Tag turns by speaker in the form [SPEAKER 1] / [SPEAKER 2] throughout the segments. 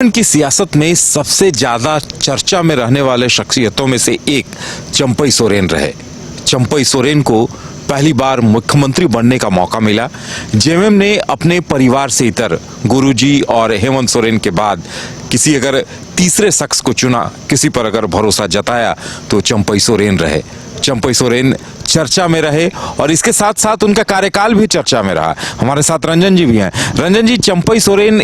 [SPEAKER 1] झारखंड की सियासत में सबसे ज्यादा चर्चा में रहने वाले शख्सियतों में से एक चंपई सोरेन रहे। चंपई सोरेन को पहली बार मुख्यमंत्री बनने का मौका मिला। जेएमएम ने अपने परिवार से इतर गुरुजी और हेमंत सोरेन के बाद किसी अगर तीसरे शख्स को चुना, किसी पर अगर भरोसा जताया तो चंपई सोरेन रहे। चंपई सोरेन चर्चा में रहे और इसके साथ साथ उनका कार्यकाल भी चर्चा में रहा। हमारे साथ रंजन जी भी हैं। रंजन जी, चंपई सोरेन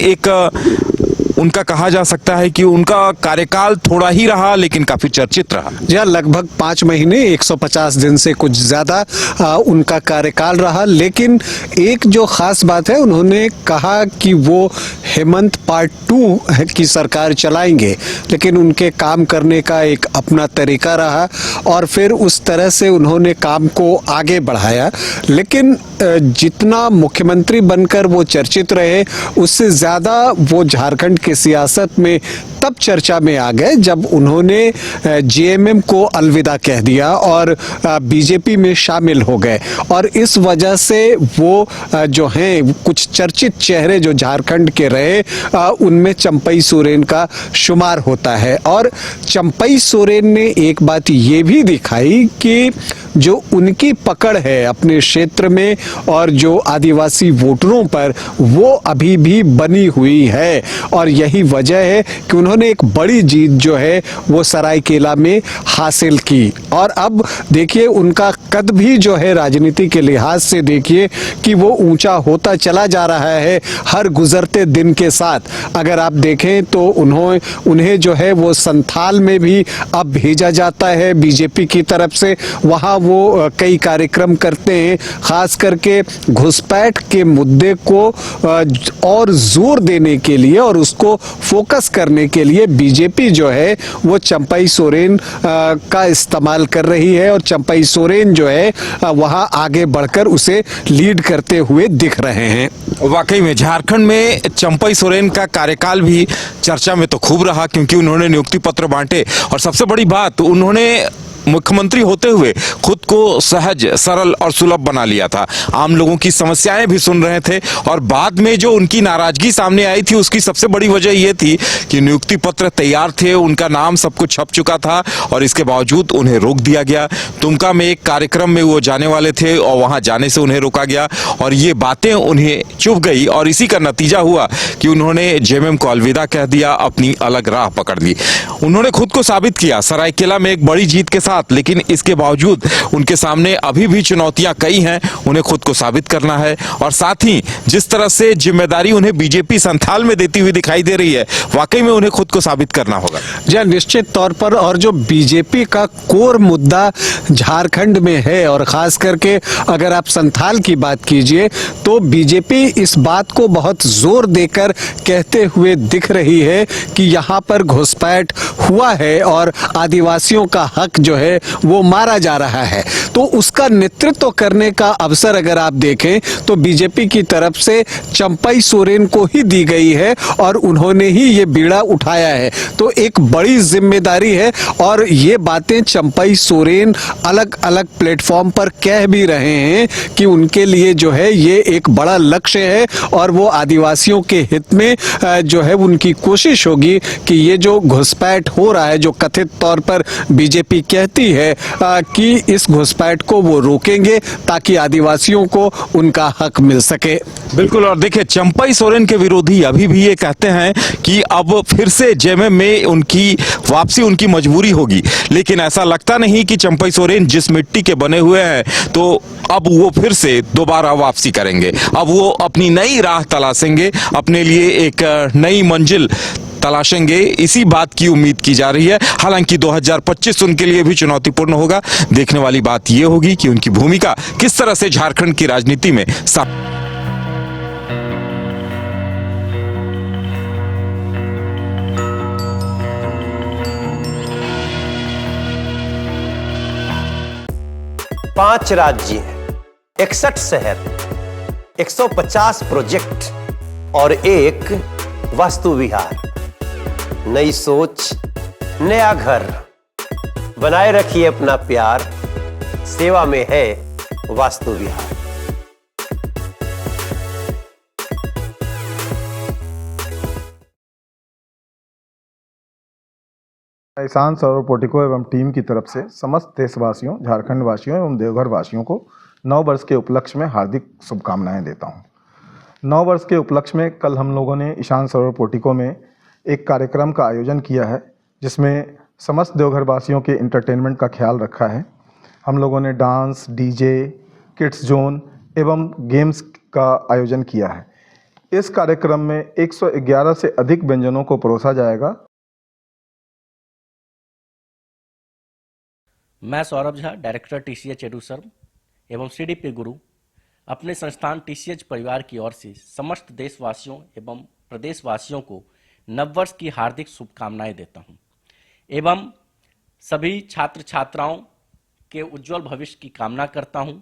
[SPEAKER 1] उनका कहा जा सकता है कि उनका कार्यकाल थोड़ा ही रहा लेकिन काफी चर्चित रहा।
[SPEAKER 2] जी हाँ, लगभग 5 महीने 150 दिन से कुछ ज्यादा उनका कार्यकाल रहा। लेकिन एक जो खास बात है, उन्होंने कहा कि वो हेमंत पार्ट 2 की सरकार चलाएंगे, लेकिन उनके काम करने का एक अपना तरीका रहा और फिर उस तरह से उन्होंने काम को आगे बढ़ाया। लेकिन जितना मुख्यमंत्री बनकर वो चर्चित रहे, उससे ज्यादा वो झारखंड की सियासत में तब चर्चा में आ गए जब उन्होंने जेएमएम को अलविदा कह दिया और बीजेपी में शामिल हो गए। और इस वजह से वो जो हैं कुछ चर्चित चेहरे जो झारखंड के रहे, उनमें चंपई सोरेन का शुमार होता है। और चंपई सोरेन ने एक बात ये भी दिखाई कि जो उनकी पकड़ है अपने क्षेत्र में और जो आदिवासी वोटरों पर, वो अभी भी बनी हुई है। और यही वजह है कि उन्होंने एक बड़ी जीत जो है वो सरायकेला में हासिल की। और अब देखिए, उनका कद भी जो है राजनीति के लिहाज से देखिए कि वो ऊंचा होता चला जा रहा है हर गुजरते दिन के साथ। अगर आप देखें तो उन्हें जो है वो संथाल में भी अब भेजा जाता है बीजेपी की तरफ से। वहां वो कई कार्यक्रम करते हैं, खास करके घुसपैठ के मुद्दे को और जोर देने के लिए और उसको फोकस करने के लिए बीजेपी जो है वो चंपई सोरेन का इस्तेमाल कर रही है और चंपई सोरेन जो है वहां आगे बढ़कर उसे लीड करते हुए दिख रहे हैं।
[SPEAKER 1] वाकई में झारखंड में चंपई सोरेन का कार्यकाल भी चर्चा में तो खूब रहा, क्योंकि उन्होंने नियुक्ति पत्र बांटे और सबसे बड़ी बात, उन्होंने मुख्यमंत्री होते हुए खुद को सहज, सरल और सुलभ बना लिया था। आम लोगों की समस्याएं भी सुन रहे थे और बाद में जो उनकी नाराजगी सामने आई थी, उसकी सबसे बड़ी वजह यह थी कि नियुक्ति पत्र तैयार थे, उनका नाम सब कुछ छप चुका था और इसके बावजूद उन्हें रोक दिया गया। दुमका में एक कार्यक्रम में वो जाने वाले थे और वहां जाने से उन्हें रोका गया और ये बातें उन्हें चुभ गई और इसी का नतीजा हुआ कि उन्होंने जेएमएम को अलविदा कह दिया, अपनी अलग राह पकड़ ली। उन्होंने खुद को साबित किया सरायकेला में एक बड़ी जीत के साथ, लेकिन इसके बावजूद उनके सामने अभी भी चुनौतियां कई हैं। उन्हें खुद को साबित करना है और साथ ही जिस तरह से जिम्मेदारी उन्हें बीजेपी संथाल में देती हुई दिखाई दे रही है, वाकई में उन्हें खुद को साबित करना होगा।
[SPEAKER 2] जी निश्चित तौर पर। और जो बीजेपी का कोर मुद्दा झारखंड में है, और खास करके अगर आप संथाल की बात कीजिए तो बीजेपी इस बात को बहुत जोर देकर कहते हुए दिख रही है कि यहाँ पर घुसपैठ हुआ है और आदिवासियों का हक जो है वो मारा जा रहा है। तो उसका नेतृत्व करने का अवसर अगर आप देखें तो बीजेपी की तरफ से चंपई सोरेन को ही दी गई है और उन्होंने ही ये बीड़ा उठाया है। तो एक बड़ी जिम्मेदारी है और ये बातें चंपई सोरेन अलग अलग प्लेटफॉर्म पर कह भी रहे हैं कि उनके लिए जो है ये एक बड़ा लक्ष्य है और वो आदिवासियों के हित में जो है उनकी कोशिश होगी कि ये जो घुसपैठ हो रहा है, जो कथित तौर पर बीजेपी कहती है कि इस घुसपैठ को वो रोकेंगे ताकि आदिवासियों को उनका हक मिल सके।
[SPEAKER 1] बिल्कुल। और देखिए, चंपई सोरेन के विरोधी अभी भी ये कहते हैं कि अब फिर से जेएमएम में उनकी वापसी उनकी मजबूरी होगी, लेकिन ऐसा लगता नहीं कि चंपई सोरेन जिस मिट्टी के बने हुए हैं तो अब वो फिर से दोबारा वापसी करेंगे। अब वो अपनी नई राह तलाशेंगे, अपने लिए एक नई मंजिल तलाशेंगे, इसी बात की उम्मीद की जा रही है। हालांकि 2025 उनके लिए भी चुनौतीपूर्ण होगा। देखने वाली बात यह होगी कि उनकी भूमिका किस तरह से झारखंड की राजनीति में
[SPEAKER 3] पांच राज्य, 61 शहर, 150 प्रोजेक्ट और एक वास्तु विहार। नई सोच, नया घर। बनाए रखिए अपना प्यार, सेवा में है वास्तु विहार।
[SPEAKER 4] ईशान सरोवर पोर्टिको एवं टीम की तरफ से समस्त देशवासियों, झारखंड वासियों एवं देवघर वासियों को नव वर्ष के उपलक्ष्य में हार्दिक शुभकामनाएं देता हूं। नव वर्ष के उपलक्ष्य में कल हम लोगों ने ईशान सरोवर पोर्टिको में एक कार्यक्रम का आयोजन किया है, जिसमें समस्त देवघर वासियों के एंटरटेनमेंट का ख्याल रखा है। हम लोगों ने डांस, डीजे, किड्स जोन एवं गेम्स का आयोजन किया है। इस कार्यक्रम में 111 से अधिक व्यंजनों को परोसा जाएगा।
[SPEAKER 5] मैं सौरभ झा, डायरेक्टर टीसीएच एडुसर्व एवं सीडीपी गुरु, अपने संस्थान टीसीएच परिवार की ओर से समस्त देशवासियों एवं प्रदेशवासियों को नववर्ष की हार्दिक शुभकामनाएं देता हूं एवं सभी छात्र छात्राओं के उज्जवल भविष्य की कामना करता हूं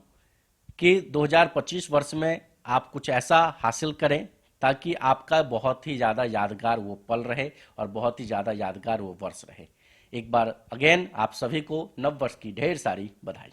[SPEAKER 5] कि 2025 वर्ष में आप कुछ ऐसा हासिल करें ताकि आपका बहुत ही ज़्यादा यादगार वो पल रहे और बहुत ही ज़्यादा यादगार वो वर्ष रहे। एक बार अगेन आप सभी को नव वर्ष की ढेर सारी बधाई।